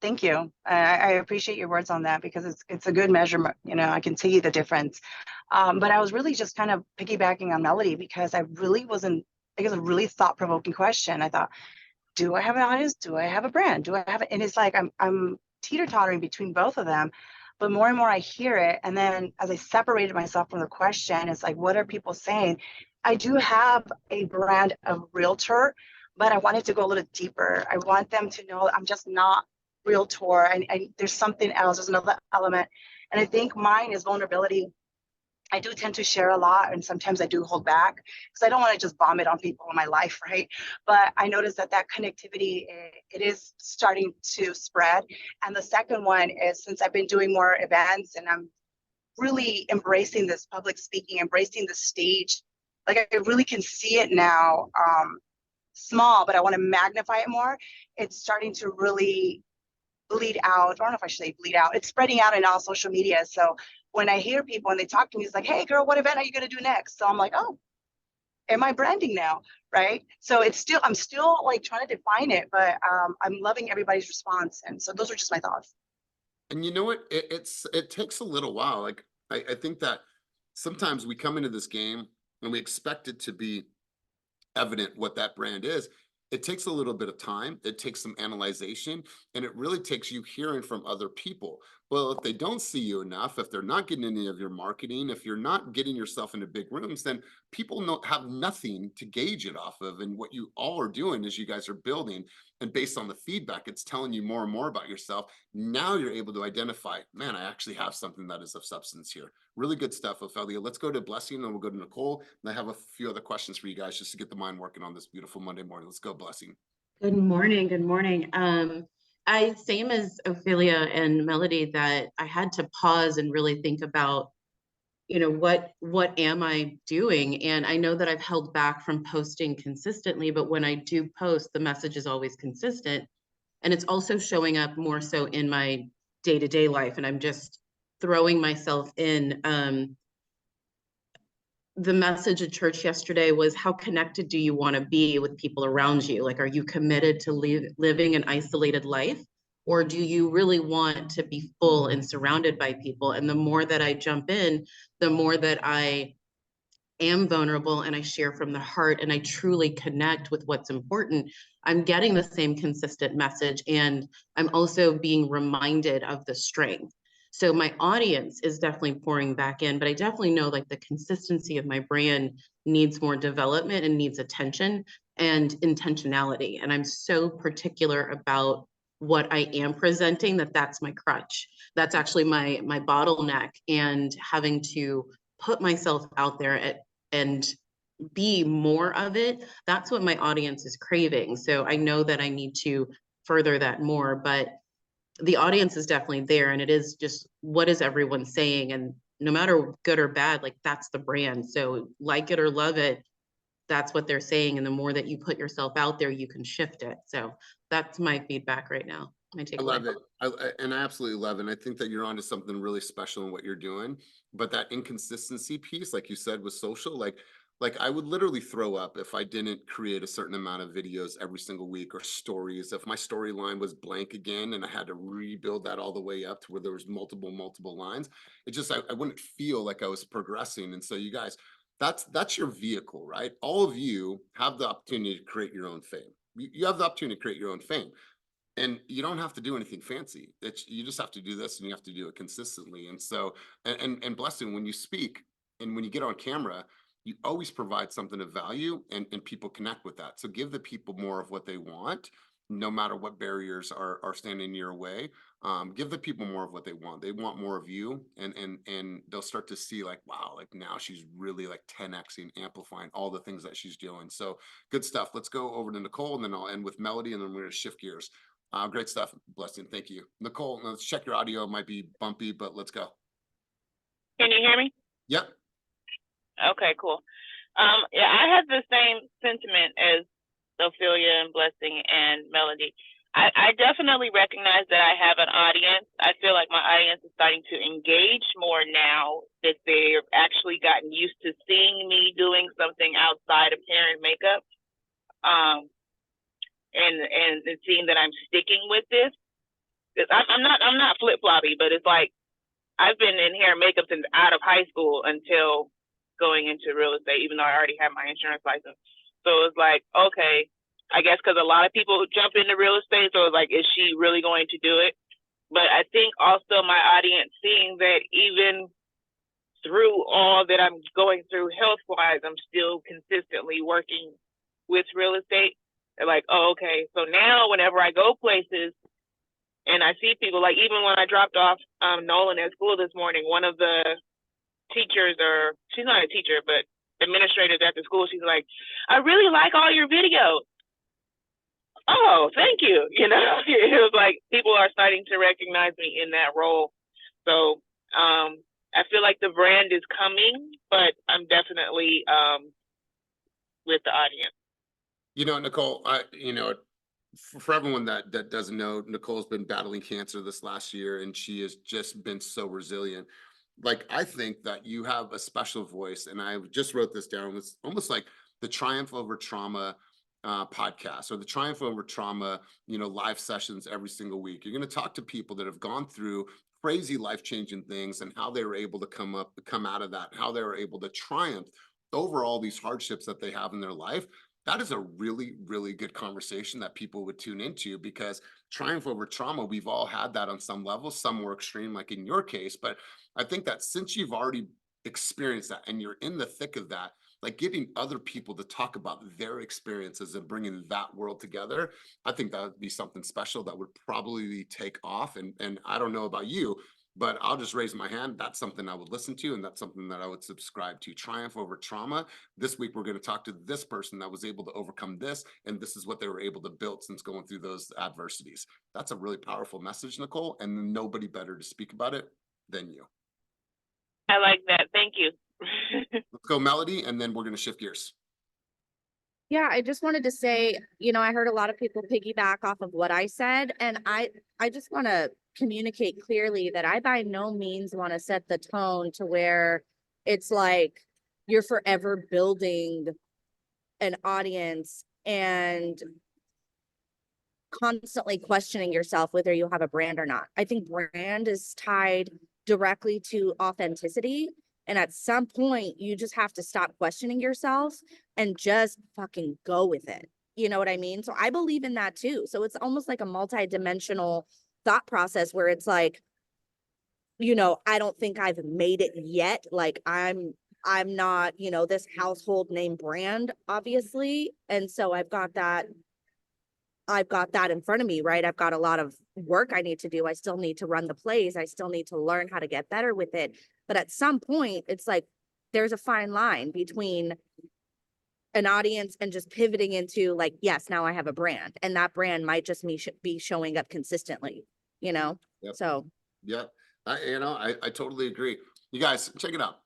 Speaker 8: Thank you. I appreciate your words on that because it's a good measurement. You know, I can see the difference. But I was really just kind of piggybacking on Melody because I really wasn't, I guess, a really thought-provoking question. I thought, do I have an audience? Do I have a brand? Do I have it? And it's like I'm teeter-tottering between both of them. But more and more I hear it. And then as I separated myself from the question, it's like, what are people saying? I do have a brand of realtor, but I wanted to go a little deeper. I want them to know I'm just not realtor. And there's something else. There's another element. And I think mine is vulnerability. I do tend to share a lot, and sometimes I do hold back because I don't want to just vomit on people in my life, right? But I noticed that connectivity, it is starting to spread. And the second one is, since I've been doing more events and I'm really embracing this public speaking, embracing the stage, like I really can see it now, small, but I want to magnify it more. It's starting to really bleed out. I don't know if I should say bleed out. It's spreading out in all social media. So when I hear people and they talk to me, it's like, hey girl, what event are you going to do next? So I'm like, oh, am I branding now? Right. So I'm still like trying to define it, but I'm loving everybody's response. And so those are just my thoughts.
Speaker 1: And you know what? It takes a little while. Like I think that sometimes we come into this game and we expect it to be evident what that brand is. It takes a little bit of time. It takes some analyzation, and it really takes you hearing from other people. Well, if they don't see you enough, if they're not getting any of your marketing, if you're not getting yourself into big rooms, then people have nothing to gauge it off of. And what you all are doing is you guys are building, and based on the feedback, it's telling you more and more about yourself. Now you're able to identify, man, I actually have something that is of substance here. Really good stuff, Ophelia. Let's go to Blessing, and then we'll go to Nicole. And I have a few other questions for you guys just to get the mind working on this beautiful Monday morning. Let's go, Blessing.
Speaker 9: Good morning. Good morning. I, same as Ophelia and Melody, that I had to pause and really think about, you know, what am I doing? And I know that I've held back from posting consistently, but when I do post, the message is always consistent. And it's also showing up more so in my day-to-day life. And I'm just throwing myself in. The message at church yesterday was, how connected do you want to be with people around you? Like, are you committed to living an isolated life? Or do you really want to be full and surrounded by people? And the more that I jump in, the more that I am vulnerable and I share from the heart and I truly connect with what's important, I'm getting the same consistent message. And I'm also being reminded of the strength. So my audience is definitely pouring back in, but I definitely know like the consistency of my brand needs more development and needs attention and intentionality. And I'm so particular about what I am presenting that's my crutch. That's actually my bottleneck, and having to put myself out there and be more of it. That's what my audience is craving. So I know that I need to further that more, but the audience is definitely there, and it is just, what is everyone saying? And no matter good or bad, like that's the brand. So like it or love it, that's what they're saying. And the more that you put yourself out there, you can shift it. So that's my feedback right now.
Speaker 1: I love it. And I absolutely love it. And I think that you're onto something really special in what you're doing. But that inconsistency piece, like you said, with social, like I would literally throw up if I didn't create a certain amount of videos every single week, or stories. If my storyline was blank again and I had to rebuild that all the way up to where there was multiple lines, it just, I wouldn't feel like I was progressing. And so you guys, that's your vehicle, right? All of you have the opportunity to create your own fame. You have the opportunity to create your own fame. And you don't have to do anything fancy. You just have to do this, and you have to do it consistently. And so, and blessing, when you speak and when you get on camera, you always provide something of value, and people connect with that. So give the people more of what they want, no matter what barriers are standing in your way. Give the people more of what they want. They want more of you, and they'll start to see like, wow, like now she's really like 10xing, amplifying all the things that she's doing. So good stuff. Let's go over to Nicole, and then I'll end with Melody, and then we're gonna shift gears. Great stuff, Blessing. Thank you. Nicole, let's check your audio. It might be bumpy, but let's go.
Speaker 10: Can you hear me?
Speaker 1: Yep.
Speaker 10: Okay, cool. Yeah, I have the same sentiment as Ophelia and Blessing and Melody. I definitely recognize that I have an audience. I feel like my audience is starting to engage more now that they've actually gotten used to seeing me doing something outside of hair and makeup. And seeing that I'm sticking with this. I'm not flip floppy, but it's like I've been in hair and makeup since out of high school until going into real estate, even though I already have my insurance license. So it's like, okay, I guess because a lot of people jump into real estate, so it's like, is she really going to do it? But I think also my audience seeing that even through all that I'm going through health wise, I'm still consistently working with real estate. They're like, oh, okay. So now whenever I go places and I see people, like even when I dropped off Nolan at school this morning, one of the teachers, or she's not a teacher, but administrators at the school, she's like, I really like all your videos. Oh, thank you. You know, it was like people are starting to recognize me in that role. So I feel like the brand is coming, but I'm definitely with the audience.
Speaker 1: You know, Nicole, for everyone that doesn't know, Nicole's been battling cancer this last year, and she has just been so resilient. Like, I think that you have a special voice, and I just wrote this down. It's almost like the Triumph Over Trauma podcast, or the Triumph Over Trauma, live sessions every single week. You're going to talk to people that have gone through crazy life-changing things, and how they were able to come out of that, how they were able to triumph over all these hardships that they have in their life. That is a really, really good conversation that people would tune into, because triumph over trauma, we've all had that on some level, some more extreme, like in your case. But I think that since you've already experienced that and you're in the thick of that, like getting other people to talk about their experiences and bringing that world together, I think that would be something special that would probably take off. And I don't know about you, but I'll just raise my hand. That's something I would listen to, and that's something that I would subscribe to. Triumph Over Trauma. This week, we're going to talk to this person that was able to overcome this, and this is what they were able to build since going through those adversities. That's a really powerful message, Nicole, and nobody better to speak about it than you.
Speaker 10: I like that. Thank you.
Speaker 1: Let's go, Melody, and then we're going to shift gears.
Speaker 4: Yeah, I just wanted to say, I heard a lot of people piggyback off of what I said, and I just want to communicate clearly that I by no means want to set the tone to where it's like you're forever building an audience and constantly questioning yourself whether you have a brand or not. I think brand is tied directly to authenticity. And at some point, you just have to stop questioning yourself and just fucking go with it. You know what I mean? So I believe in that too. So it's almost like a multi-dimensional thought process where it's like, I don't think I've made it yet. Like I'm not, this household name brand, obviously. And so I've got that in front of me, right? I've got a lot of work I need to do. I still need to run the plays. I still need to learn how to get better with it. But at some point, it's like there's a fine line between an audience and just pivoting into like, yes, now I have a brand, and that brand might just be showing up consistently, Yep. So.
Speaker 1: Yeah, I totally agree. You guys, check it out.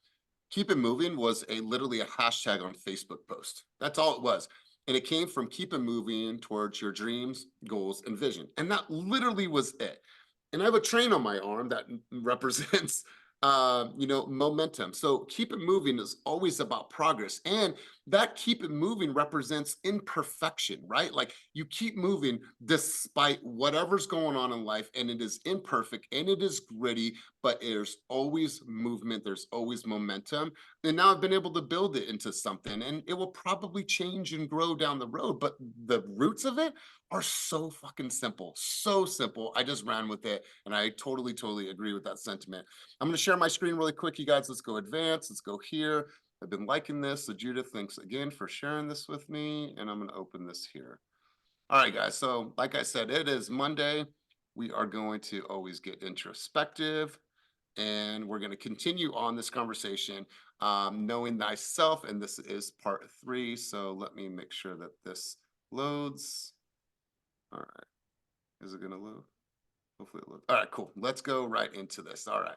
Speaker 1: Keep It Moving was literally a hashtag on Facebook post. That's all it was. And it came from keep it moving towards your dreams, goals, and vision. And that literally was it. And I have a train on my arm that represents, momentum. So keep it moving is always about progress. And that keep it moving represents imperfection, right? Like you keep moving despite whatever's going on in life, and it is imperfect and it is gritty, but there's always movement, there's always momentum. And now I've been able to build it into something, and it will probably change and grow down the road, but the roots of it are so fucking simple, so simple. I just ran with it, and I totally agree with that sentiment. I'm going to share my screen really quick, you guys. Let's go advance. Let's go here. I've been liking this. So Judith, thanks again for sharing this with me, and I'm going to open this here. All right, guys. So like I said, it is Monday. We are going to always get introspective, and we're going to continue on this conversation, knowing thyself, and this is part 3. So let me make sure that this loads. All right. Is it going to load? Hopefully it loads. All right, cool. Let's go right into this. All right.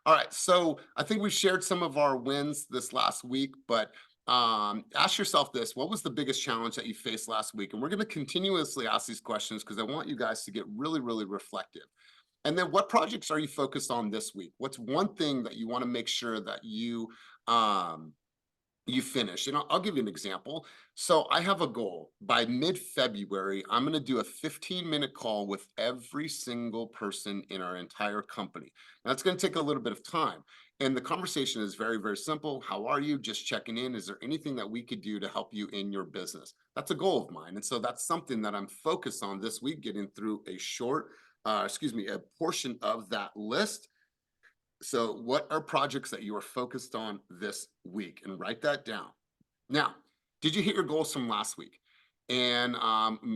Speaker 1: All right. So I think we've shared some of our wins this last week, but ask yourself this: what was the biggest challenge that you faced last week? And we're going to continuously ask these questions because I want you guys to get really reflective. And then what projects are you focused on this week? What's one thing that you want to make sure that you finish? And I'll give you an example. So I have a goal. By mid-February, I'm going to do a 15-minute call with every single person in our entire company. Now, it's going to take a little bit of time. And the conversation is very simple. How are you? Just checking in. Is there anything that we could do to help you in your business? That's a goal of mine. And so that's something that I'm focused on this week, getting through a a portion of that list. So what are projects that you are focused on this week? And write that down. Now, did you hit your goals from last week? And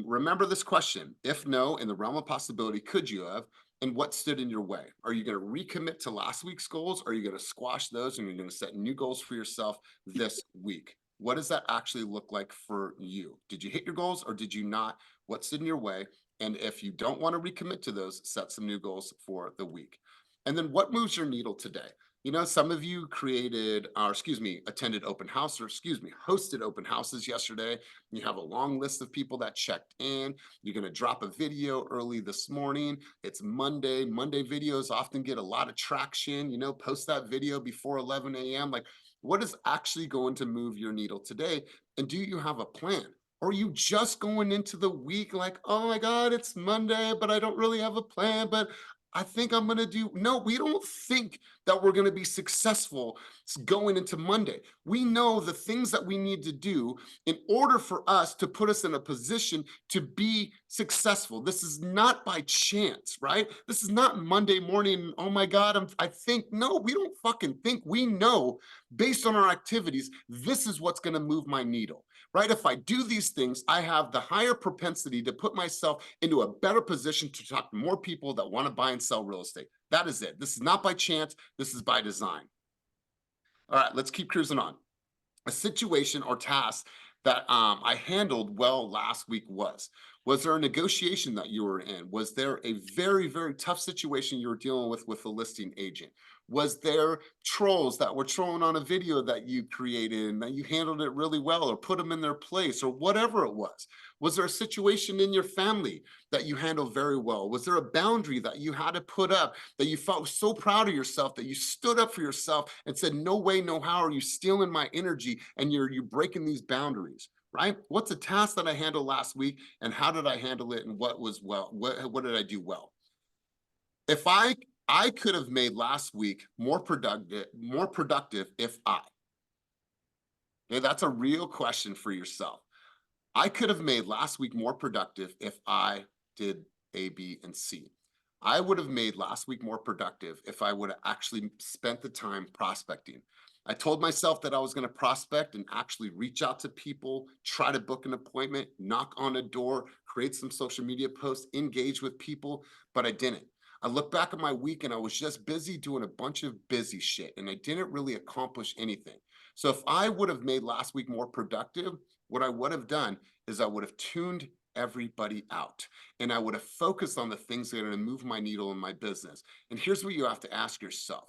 Speaker 1: remember this question: if no, in the realm of possibility, could you have? And what stood in your way? Are you going to recommit to last week's goals? Or are you going to squash those and you're going to set new goals for yourself this week? What does that actually look like for you? Did you hit your goals or did you not? What stood in your way? And if you don't want to recommit to those, set some new goals for the week. And then what moves your needle today? You know, some of you attended open house, or hosted open houses yesterday. You have a long list of people that checked in. You're going to drop a video early this morning. It's Monday. Monday videos often get a lot of traction. You know, post that video before 11 a.m. Like, what is actually going to move your needle today? And do you have a plan? Or are you just going into the week like, oh my God, it's Monday, but I don't really have a plan, but I think I'm going to do. No, we don't think that we're going to be successful going into Monday. We know the things that we need to do in order for us to put us in a position to be successful. This is not by chance, right? This is not Monday morning. Oh my God, I think. No, we don't fucking think. We know based on our activities, this is what's going to move my needle. Right? If I do these things, I have the higher propensity to put myself into a better position to talk to more people that want to buy and sell real estate. That is it. This is not by chance. This is by design. All right, let's keep cruising on. A situation or task that I handled well last week was there a negotiation that you were in? Was there a very tough situation you were dealing with a listing agent? Was there trolls that were trolling on a video that you created and that you handled it really well, or put them in their place, or whatever it was? Was there a situation in your family that you handled very well? Was there a boundary that you had to put up that you felt so proud of yourself that you stood up for yourself and said, no way, no how are you stealing my energy and you're breaking these boundaries? Right? What's a task that I handled last week, and how did I handle it, and what was well? What did I do well? If I could have made last week more productive if okay, that's a real question for yourself. I could have made last week more productive if I did A, B, and C. I would have made last week more productive if I would have actually spent the time prospecting. I told myself that I was going to prospect and actually reach out to people, try to book an appointment, knock on a door, create some social media posts, engage with people, but I didn't. I look back at my week and I was just busy doing a bunch of busy shit, and I didn't really accomplish anything. So if I would have made last week more productive, what I would have done is I would have tuned everybody out, and I would have focused on the things that are going to move my needle in my business. And here's what you have to ask yourself: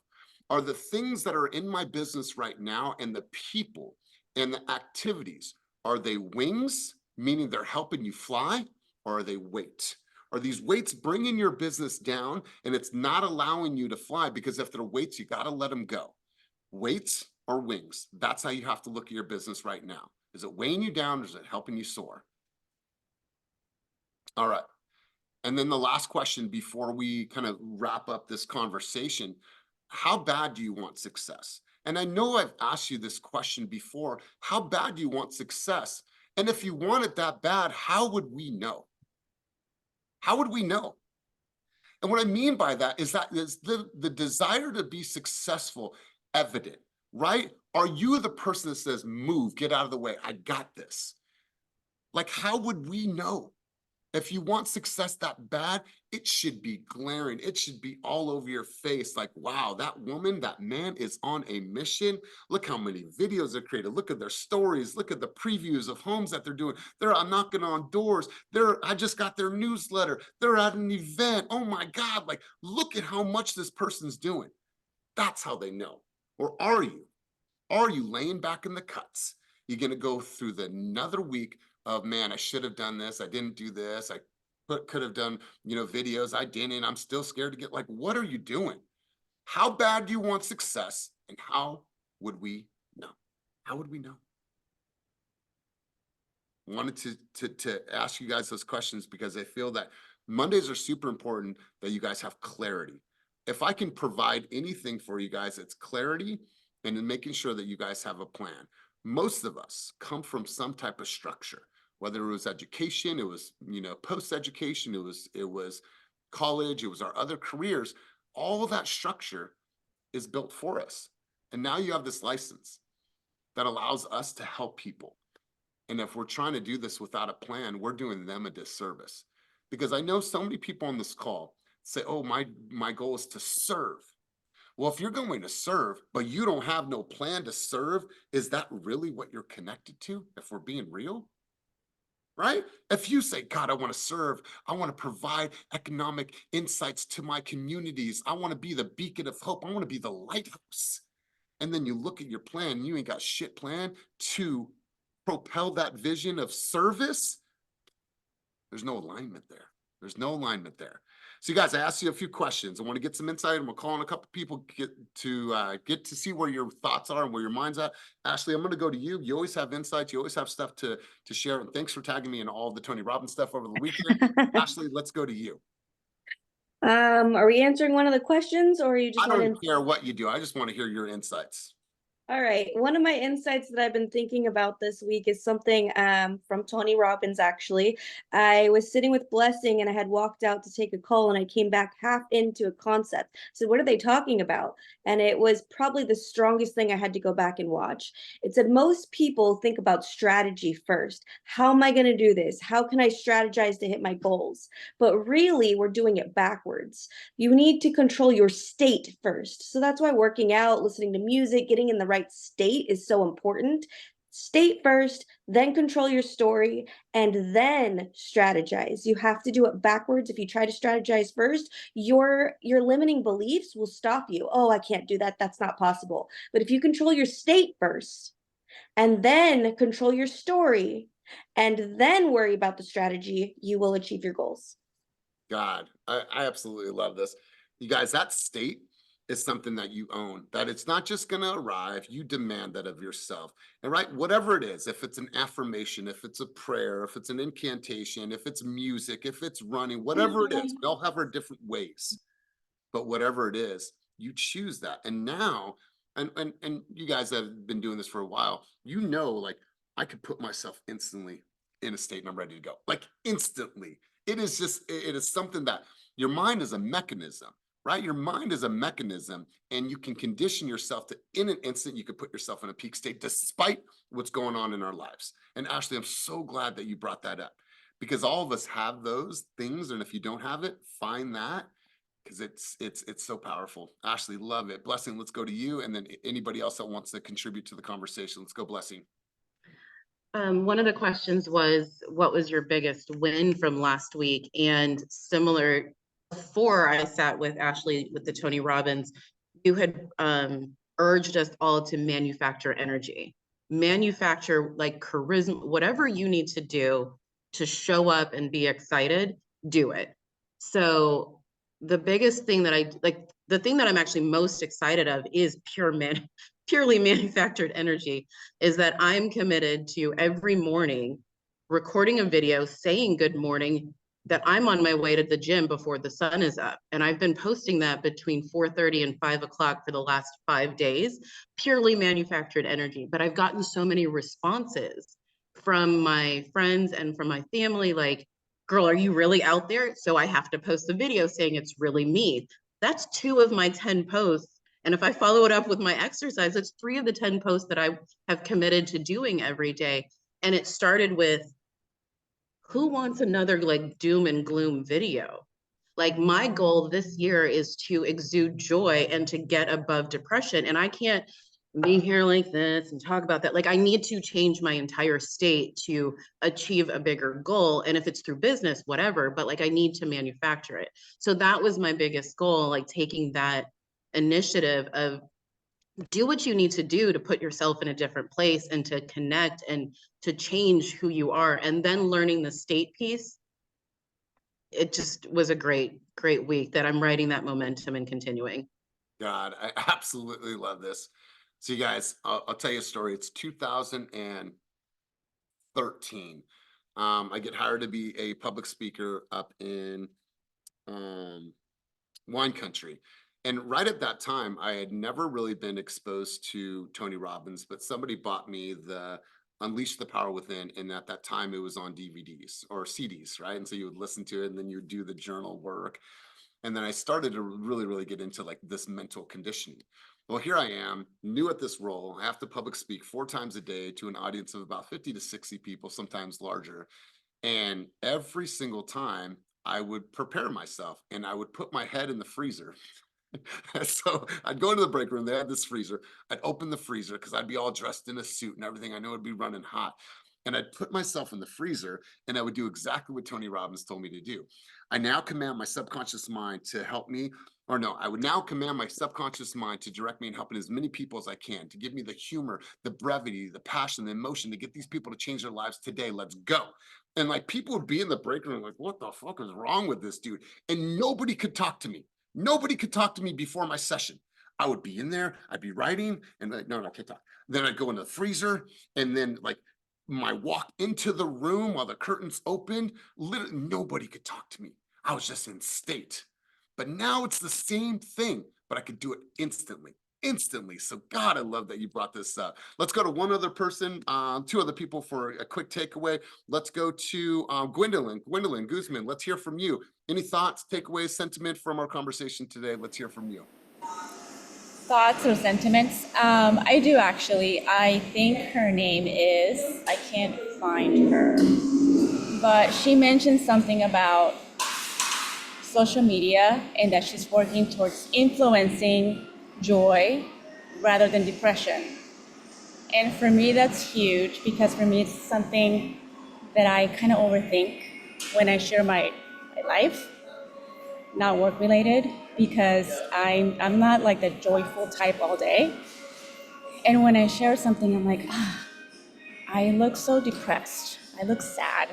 Speaker 1: are the things that are in my business right now, and the people and the activities, are they wings, meaning they're helping you fly, or are they weight? Are these weights bringing your business down and it's not allowing you to fly? Because if they're weights, you got to let them go. Weights or wings? That's how you have to look at your business right now. Is it weighing you down or is it helping you soar? All right. And then the last question before we kind of wrap up this conversation, how bad do you want success? And I know I've asked you this question before. How bad do you want success? And if you want it that bad, how would we know? How would we know? And what I mean by that is the desire to be successful evident, right? Are you the person that says, move, get out of the way, I got this? Like, how would we know? If you want success that bad, it should be glaring. It should be all over your face. Like, wow, that woman, that man is on a mission. Look how many videos they're created. Look at their stories. Look at the previews of homes that they're doing. They're knocking on doors. I just got their newsletter. They're at an event. Oh my God, like, look at how much this person's doing. That's how they know. Or are you? Are you laying back in the cuts? You're going to go through another week of, man, I should have done this. I didn't do this. I could have done, videos. I didn't. I'm still scared to get, like, what are you doing? How bad do you want success? And how would we know? How would we know? Wanted to ask you guys those questions because I feel that Mondays are super important, that you guys have clarity. If I can provide anything for you guys, it's clarity and in making sure that you guys have a plan. Most of us come from some type of structure, whether it was education, it was, post-education, it was college, it was our other careers. All of that structure is built for us. And now you have this license that allows us to help people. And if we're trying to do this without a plan, we're doing them a disservice. Because I know so many people on this call say, oh, my goal is to serve. Well, if you're going to serve, but you don't have no plan to serve, is that really what you're connected to, if we're being real? Right? If you say, God, I want to serve, I want to provide economic insights to my communities, I want to be the beacon of hope, I want to be the lighthouse. And then you look at your plan, you ain't got shit plan to propel that vision of service. There's no alignment there. There's no alignment there. So you guys, I asked you a few questions. I want to get some insight, and we'll call on a couple people get to see where your thoughts are and where your mind's at. Ashley, I'm going to go to you. You always have insights. You always have stuff to share. And thanks for tagging me in all the Tony Robbins stuff over the weekend. Ashley, let's go to you.
Speaker 11: Are we answering one of the questions, or are you just
Speaker 1: I don't care what you do. I just want to hear your insights.
Speaker 11: All right. One of my insights that I've been thinking about this week is something from Tony Robbins, actually. I was sitting with Blessing and I had walked out to take a call and I came back half into a concept. So what are they talking about? And it was probably the strongest thing I had to go back and watch. It said most people think about strategy first. How am I going to do this? How can I strategize to hit my goals? But really, we're doing it backwards. You need to control your state first. So that's why working out, listening to music, getting in the right state is so important. State first, then control your story, and then strategize. You have to do it backwards. If you try to strategize first, your limiting beliefs will stop you. Oh, I can't do that. That's not possible. But if you control your state first, and then control your story, and then worry about the strategy, you will achieve your goals.
Speaker 1: God, I absolutely love this. You guys, that state is something that you own, that it's not just going to arrive. You demand that of yourself. And right, whatever it is, if it's an affirmation, if it's a prayer, if it's an incantation, if it's music, if it's running, whatever it is, we all have our different ways. But whatever it is, you choose that. And now, and you guys have been doing this for a while, like, I could put myself instantly in a state and I'm ready to go. Like, instantly. It is something that your mind is a mechanism. Right? Your mind is a mechanism, and you can condition yourself to, in an instant, you could put yourself in a peak state despite what's going on in our lives. And Ashley, I'm so glad that you brought that up, because all of us have those things. And if you don't have it, find that, because it's so powerful. Ashley, love it. Blessing, let's go to you. And then anybody else that wants to contribute to the conversation, let's go, Blessing.
Speaker 9: One of the questions was, what was your biggest win from last week? And similar, before I sat with Ashley with the Tony Robbins, you had urged us all to manufacture energy, manufacture like charisma, whatever you need to do to show up and be excited, do it. So the biggest thing that the thing that I'm actually most excited of is pure purely manufactured energy, is that I'm committed to every morning recording a video saying good morning, that I'm on my way to the gym before the sun is up. And I've been posting that between 4:30 and 5 o'clock for the last 5 days, purely manufactured energy. But I've gotten so many responses from my friends and from my family, like, girl, are you really out there? So I have to post a video saying it's really me. That's 2 of my 10 posts. And if I follow it up with my exercise, it's 3 of the 10 posts that I have committed to doing every day. And it started with, who wants another like doom and gloom video? Like, my goal this year is to exude joy and to get above depression. And I can't be here like this and talk about that. Like, I need to change my entire state to achieve a bigger goal. And if it's through business, whatever, but like, I need to manufacture it. So that was my biggest goal, like taking that initiative of do what you need to do to put yourself in a different place and to connect and to change who you are. And then learning the state piece, it just was a great week that I'm riding that momentum and continuing.
Speaker 1: God, I absolutely love this. So you guys, I'll tell you a story. It's 2013. I get hired to be a public speaker up in wine country. And right at that time, I had never really been exposed to Tony Robbins, but somebody bought me the Unleash the Power Within. And at that time, it was on DVDs or CDs, right? And so you would listen to it and then you would do the journal work. And then I started to really get into like this mental conditioning. Well, here I am, new at this role. I have to public speak 4 times a day to an audience of about 50 to 60 people, sometimes larger. And every single time I would prepare myself and I would put my head in the freezer. So I'd go into the break room. They had this freezer. I'd open the freezer because I'd be all dressed in a suit and everything. I know it'd be running hot. And I'd put myself in the freezer and I would do exactly what Tony Robbins told me to do. I now command my subconscious mind to help me, or no, I would now command my subconscious mind to direct me in helping as many people as I can, to give me the humor, the brevity, the passion, the emotion, to get these people to change their lives today. Let's go. And like, people would be in the break room like, what the fuck is wrong with this dude? And nobody could talk to me. Nobody could talk to me before my session. I would be in there, I'd be writing, and like, no, I can't talk. Then I'd go in the freezer, and then like my walk into the room while the curtains opened, literally nobody could talk to me. I was just in state. But now it's the same thing, but I could do it instantly. So God, I love that you brought this up. Let's go to one other person, 2 other people for a quick takeaway. Let's go to Gwendolyn Guzman. Let's hear from you. Any thoughts, takeaways, sentiment from our conversation today? Let's hear from you.
Speaker 12: Thoughts or sentiments? I do actually. I think her name is, I can't find her, but she mentioned something about social media and that she's working towards influencing joy rather than depression. And for me, that's huge because for me, it's something that I kind of overthink when I share my life, not work related, because I'm not like the joyful type all day. And when I share something, I'm like, I look so depressed. I look sad,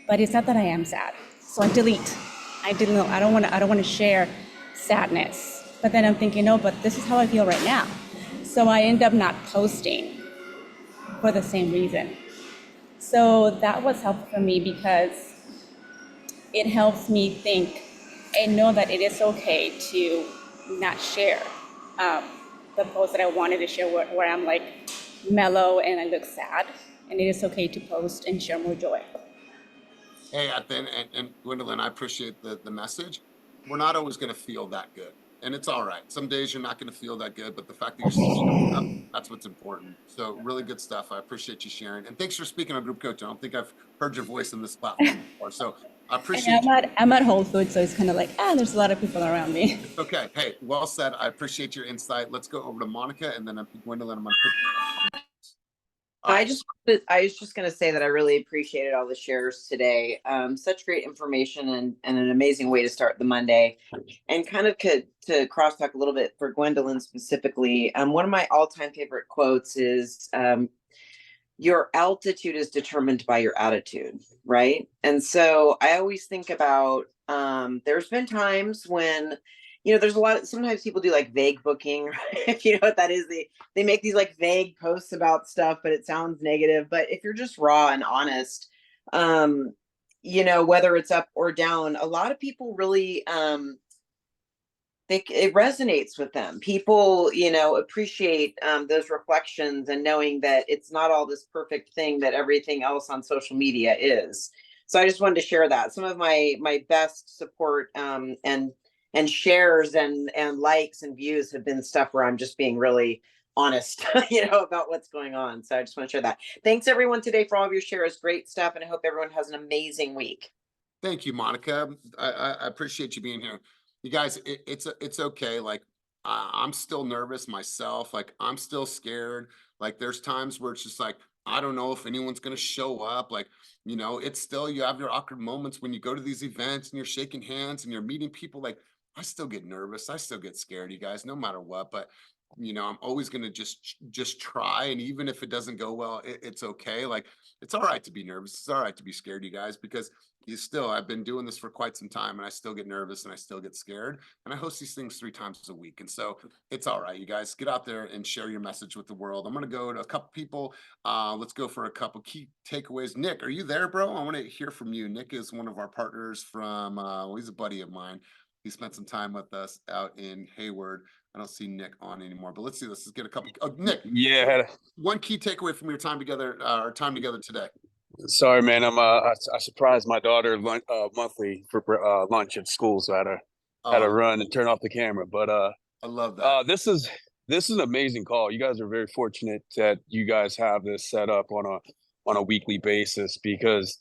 Speaker 12: but it's not that I am sad. So I delete. I don't want to share sadness. But then I'm thinking, no, but this is how I feel right now. So I end up not posting for the same reason. So that was helpful for me because it helps me think and know that it is okay to not share the post that I wanted to share where I'm like mellow and I look sad. And it is okay to post and share more joy.
Speaker 1: Hey, and Gwendolyn, I appreciate the message. We're not always going to feel that good. And it's all right. Some days you're not going to feel that good, but the fact that you're still showing up, that's what's important. So really good stuff. I appreciate you sharing. And thanks for speaking on group coaching. I don't think I've heard your voice on this platform before. So I appreciate
Speaker 12: I'm at Whole Foods, so it's kind of like, there's a lot of people around me.
Speaker 1: Okay. Hey, well said. I appreciate your insight. Let's go over to Monica and then Gwendolyn. I'm going to
Speaker 13: I was just going to say that I really appreciated all the shares today. Such great information and an amazing way to start the Monday. And kind of to crosstalk a little bit for Gwendolyn specifically, one of my all-time favorite quotes is, your altitude is determined by your attitude, right? And so I always think about, there's been times when, you know, there's a lot of, sometimes people do like vague booking, right? If you know what that is, they make these like vague posts about stuff, but it sounds negative. But if you're just raw and honest, you know, whether it's up or down, a lot of people really it resonates with them. People, you know, appreciate those reflections and knowing that it's not all this perfect thing that everything else on social media is. So I just wanted to share that. Some of my best support and shares and likes and views have been stuff where I'm just being really honest, you know, about what's going on. So I just want to share that. Thanks everyone today for all of your shares. Great stuff, and I hope everyone has an amazing week.
Speaker 1: Thank you, Monica. I appreciate you being here. You guys, it's okay. Like I'm still nervous myself. Like I'm still scared. Like there's times where it's just like, I don't know if anyone's gonna show up. Like, you know, it's still, you have your awkward moments when you go to these events and you're shaking hands and you're meeting people. Like I still get nervous. I still get scared, you guys, no matter what. But you know, I'm always gonna just try. And even if it doesn't go well, it's okay. Like it's all right to be nervous. It's all right to be scared, you guys, because I've been doing this for quite some time and I still get nervous and I still get scared. And I host these things 3 times a week. And so it's all right, you guys, get out there and share your message with the world. I'm going to go to a couple people. Let's go for a couple key takeaways. Nick, are you there, bro? I want to hear from you. Nick is one of our partners from, well, he's a buddy of mine. He spent some time with us out in Hayward. I don't see Nick on anymore, but let's see. Let's just get a couple. Oh, Nick.
Speaker 14: Yeah.
Speaker 1: One key takeaway from your time together, our time together today.
Speaker 14: Sorry, man. I surprised my daughter monthly for lunch at school, so I had to run and turn off the camera. But
Speaker 1: I love that.
Speaker 14: This is an amazing call. You guys are very fortunate that you guys have this set up on a weekly basis, because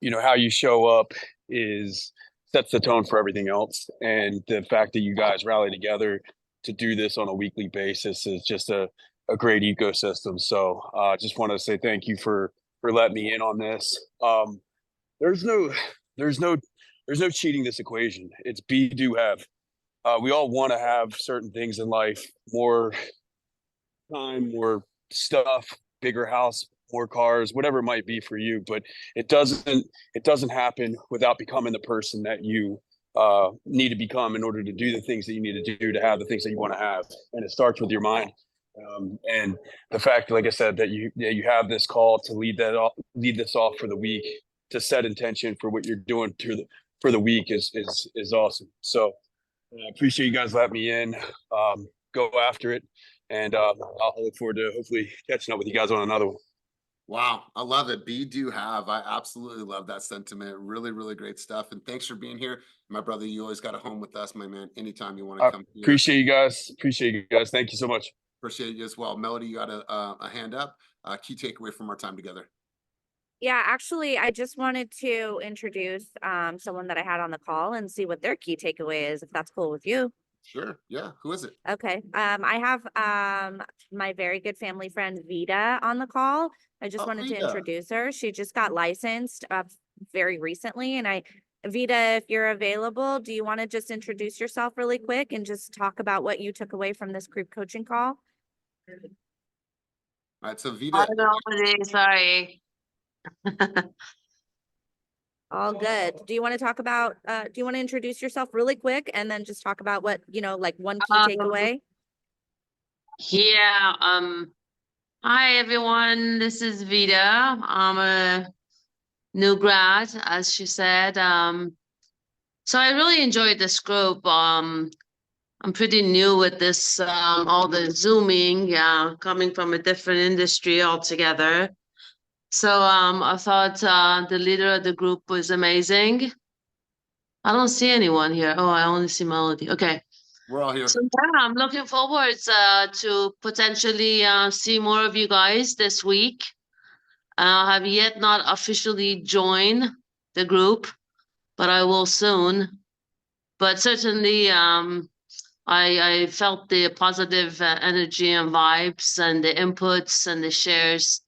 Speaker 14: you know, how you show up sets the tone for everything else. And the fact that you guys rally together to do this on a weekly basis is just a great ecosystem. So just want to say thank you for letting me in on this. There's no cheating this equation. It's be, do, have. We all want to have certain things in life: more time, more stuff, bigger house, more cars, whatever it might be for you. But it doesn't happen without becoming the person that you need to become in order to do the things that you need to do to have the things that you want to have. And it starts with your mind. And the fact, like I said, that you have this call to lead this off for the week, to set intention for what you're doing for the week is awesome. So I appreciate you guys letting me in. Go after it, and I'll look forward to hopefully catching up with you guys on another one.
Speaker 1: Wow, I love it. Be, do, have. I absolutely love that sentiment. Really, really great stuff. And thanks for being here. My brother, you always got a home with us, my man. Anytime you want to come here.
Speaker 14: Appreciate you guys. Thank you so much.
Speaker 1: Appreciate you as well. Melody, you got a hand up. Key takeaway from our time together.
Speaker 4: Yeah, actually, I just wanted to introduce someone that I had on the call and see what their key takeaway is, if that's cool with you.
Speaker 1: Sure. Yeah. Who is it?
Speaker 4: Okay. I have my very good family friend Vida on the call. I just wanted to introduce her. She just got licensed very recently. And Vida, if you're available, do you want to just introduce yourself really quick and just talk about what you took away from this group coaching call?
Speaker 1: All right. So Vida.
Speaker 15: Sorry.
Speaker 4: All good. Do you want to talk about, do you want to introduce yourself really quick and then just talk about what, like one key takeaway?
Speaker 15: Yeah. Hi, everyone. This is Vida. I'm a new grad, as she said. So I really enjoyed this group. I'm pretty new with this, all the Zooming, coming from a different industry altogether. So I thought the leader of the group was amazing. I don't see anyone here. Oh, I only see Melody. Okay.
Speaker 1: We're all here.
Speaker 15: So yeah, I'm looking forward to potentially see more of you guys this week. I have yet not officially joined the group, but I will soon. But certainly I felt the positive energy and vibes and the inputs and the shares.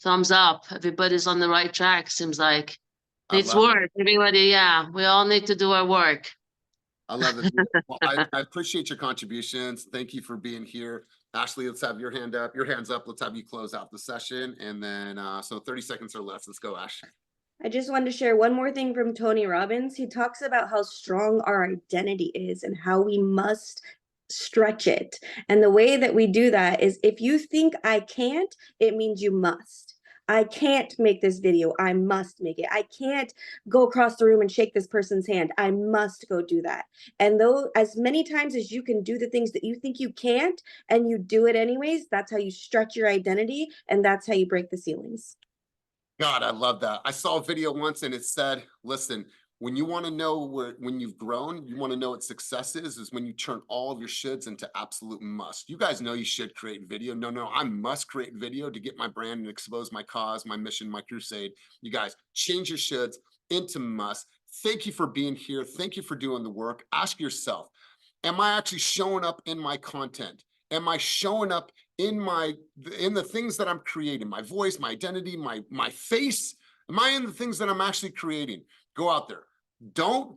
Speaker 15: Thumbs up. Everybody's on the right track, seems like. Needs work. Everybody, yeah. We all need to do our work.
Speaker 1: I love it. Well, I appreciate your contributions. Thank you for being here. Ashley, let's have your hands up. Let's have you close out the session. And then, so 30 seconds or less. Let's go, Ash.
Speaker 11: I just wanted to share one more thing from Tony Robbins. He talks about how strong our identity is and how we must stretch it. And the way that we do that is if you think I can't, it means you must. I can't make this video. I must make it. I can't go across the room and shake this person's hand. I must go do that. And though as many times as you can do the things that you think you can't and you do it anyways, that's how you stretch your identity and that's how you break the ceilings.
Speaker 1: God, I love that. I saw a video once and it said, listen, when you want to know when you've grown, you want to know what success is when you turn all of your shoulds into absolute must. You guys know you should create video. No, I must create video to get my brand and expose my cause, my mission, my crusade. You guys change your shoulds into must. Thank you for being here. Thank you for doing the work. Ask yourself, am I actually showing up in my content? Am I showing up in the things that I'm creating? My voice, my identity, my face? Am I in the things that I'm actually creating? Go out there. Don't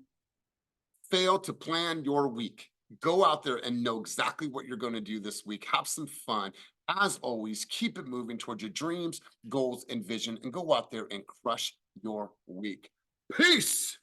Speaker 1: fail to plan your week. Go out there and know exactly what you're going to do this week. Have some fun. As always, keep it moving towards your dreams, goals, and vision, and go out there and crush your week. Peace.